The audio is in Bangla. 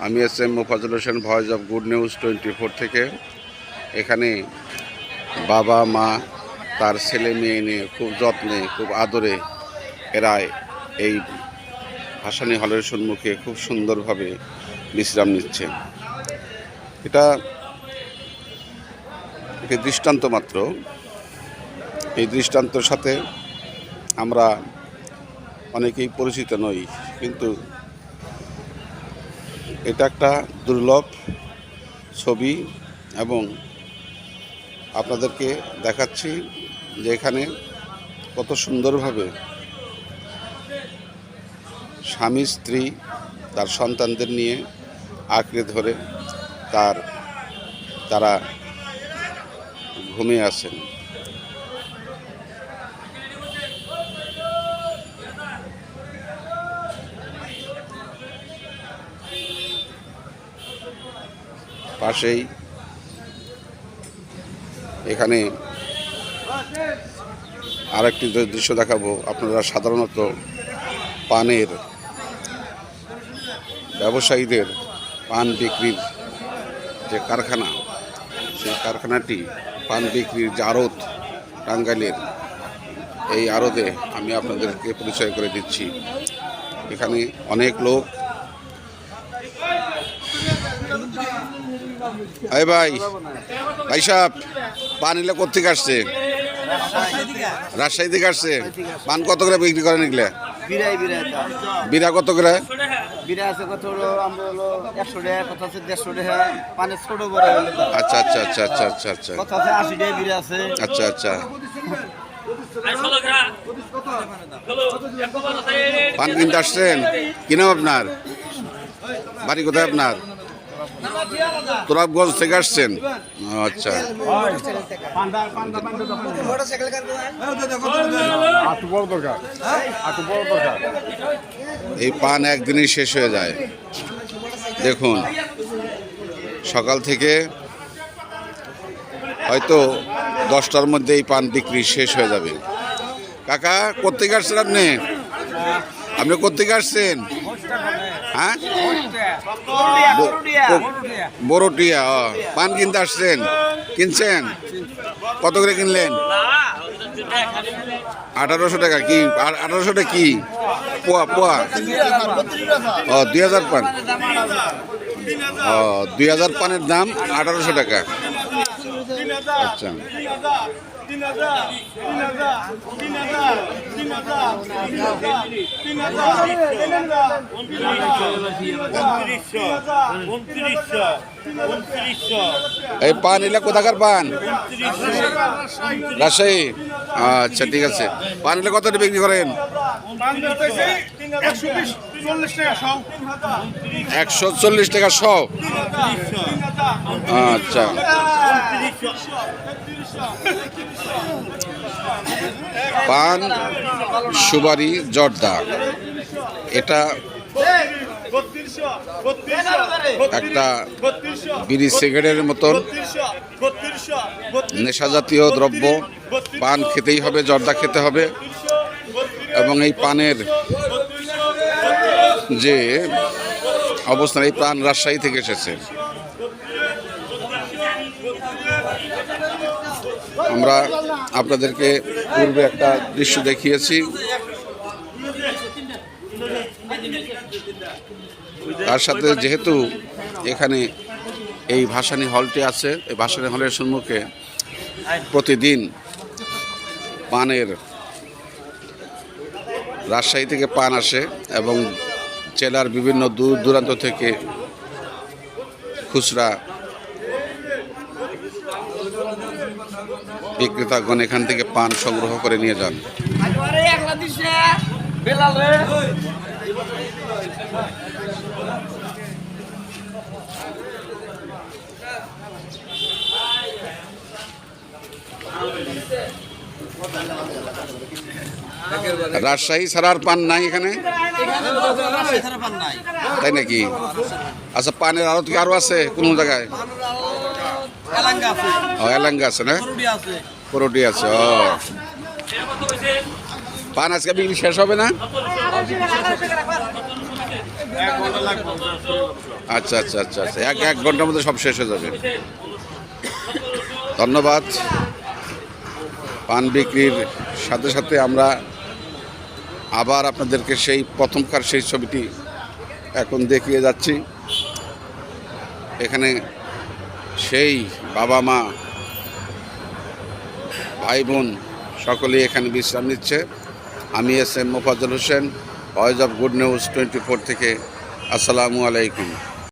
আমি SM Mofazzal Hossain, voice of good news 24 থেকে। এখানে বাবা মা তার ছেলে মেয়ে নিয়ে খুব যত্নে, খুব আদরে এরা এই ভাসানী হলের সম্মুখে খুব সুন্দরভাবে বিশ্রাম নিচ্ছে। এটা একটি দৃষ্টান্ত মাত্র। এই দৃষ্টান্তর সাথে আমরা অনেকেই পরিচিত নই, কিন্তু এটা একটা দুর্লভ ছবি এবং আপনাদেরকে দেখাচ্ছি যে এখানে কত সুন্দরভাবে স্বামী স্ত্রী তার সন্তানদের নিয়ে আঁকড়ে ধরে তারা ঘুমিয়ে আছেন। পাশেই এখানে আরেকটি দৃশ্য দেখাবো। আপনারা সাধারণত পানের ব্যবসায়ীদের পান বিক্রির যে কারখানা, সেই কারখানাটি পান বিক্রির যে আড়ত টাঙ্গাইলের, এই আড়তে আমি আপনাদেরকে পরিচয় করে দিচ্ছি। এখানে অনেক লোক। এই ভাই সাহেব, পান এলে কোথেকে আসছে? রাজশাহী থেকে আসছে। পান কত করে বিক্রি করেন এগুলা? বিড়া কত করে? আচ্ছা আচ্ছা আচ্ছা আচ্ছা আচ্ছা আচ্ছা আচ্ছা আচ্ছা। পান কিনতে আসছেন? কিনাম আপনার বাড়ি কোথায়? আপনার তোরাবগঞ্জ থেকে আসছেন? আচ্ছা। এই পান একদিনই শেষ হয়ে যায়। দেখুন, সকাল থেকে হয়তো 10টার মধ্যে এই পান বিক্রি শেষ হয়ে যাবে। কাকা, কোথেকে আসছেন আপনি? আপনি কোথেকে আসছেন? হ্যাঁ, বড়টিয়া। পান কিনতে আসছেন? কিনছেন? কত করে কিনলেন? 1800 টাকা। কি 1800 টাকা? কি পোয়া? পোয়া 2000 পান। 2000 পানের দাম 1800 টাকা। আচ্ছা। এই পান এলা কোথাকার পান? রাজশাহী। আচ্ছা, ঠিক আছে। পান এলা কত বিক্রি করেন? 140 টাকা শ। আচ্ছা। পান, সুপারি, জর্দা, এটা একটা বিড়ি সিগারেটের মতন নেশাজাতীয় দ্রব্য। পান খেতেই হবে, জর্দা খেতে হবে। এবং এই পানের যে অবস্থান, এই পান রাজশাহী থেকে এসেছে। আমরা আপনাদেরকে পূর্বে একটা দৃশ্য দেখিয়েছি। তার সাথে যেহেতু এখানে এই ভাসানী হলটি আছে, এই ভাসানী হলের সম্মুখে প্রতিদিন পানের, রাজশাহী থেকে পান আসে এবং জেলার বিভিন্ন দূর দূরান্ত থেকে খুচরা বিক্রেতাগণ এখান থেকে পান সংগ্রহ করে নিয়ে যান। রাজশাহী ছাড়া আর পান নাই এখানে, তাই নাকি? আচ্ছা, পানের আড়ত কি আরো আছে কোন জায়গায়? এলাঙ্গা আছে না? করটি আছে। পান আজকে বিক্রি শেষ হবে না? আচ্ছা আচ্ছা আচ্ছা আচ্ছা, এক ঘন্টার মধ্যে সব শেষ হয়ে যাবে। ধন্যবাদ। পান বিক্রির সাথে সাথে আমরা আবার আপনাদেরকে সেই প্রথমকার সেই ছবিটি এখন দেখিয়ে যাচ্ছি। এখানে সেই বাবা মা ভাই বোন সকলেই এখানে বিশ্রাম নিচ্ছে। আমি S M Mofazzal Hossain, voice of good news 24 থেকে। আসসালামু আলাইকুম।